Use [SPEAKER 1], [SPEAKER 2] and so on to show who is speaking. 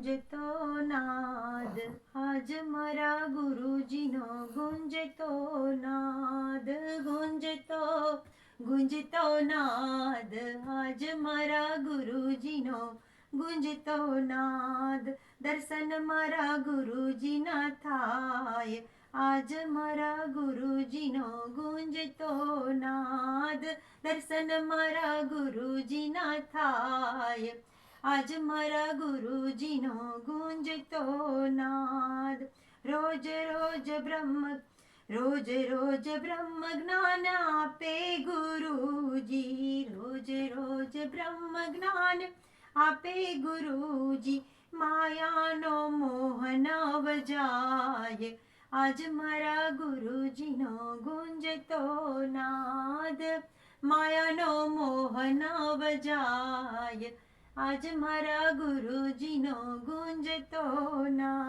[SPEAKER 1] ગુંજતો નાદ, આજ મારા ગુરુજીનો ગુંજતો નાદ, ગુંજતો નાદ, આજ મારા ગુરુજીનો ગુંજતો નાદ. દર્શન મારા ગુરુજીના થાય, આજ મારા ગુરુજીનો ગુંજતો નાદ. દર્શન મારા ગુરુજીના થાય, આજ મારા ગુરુજીનો ગુંજતો નાદ. રોજ રોજ બ્રહ્મ જ્ઞાન આપે ગુરુજી, રોજ રોજ બ્રહ્મ જ્ઞાન આપે ગુરુજી. માયાનો મોહ નવ જાય, આજ મારા ગુરુજીનો ગુંજતો નાદ. માયાનો મોહ નવ જાય, આજ મારા ગુરુજીનો ગુંજતો નાદ.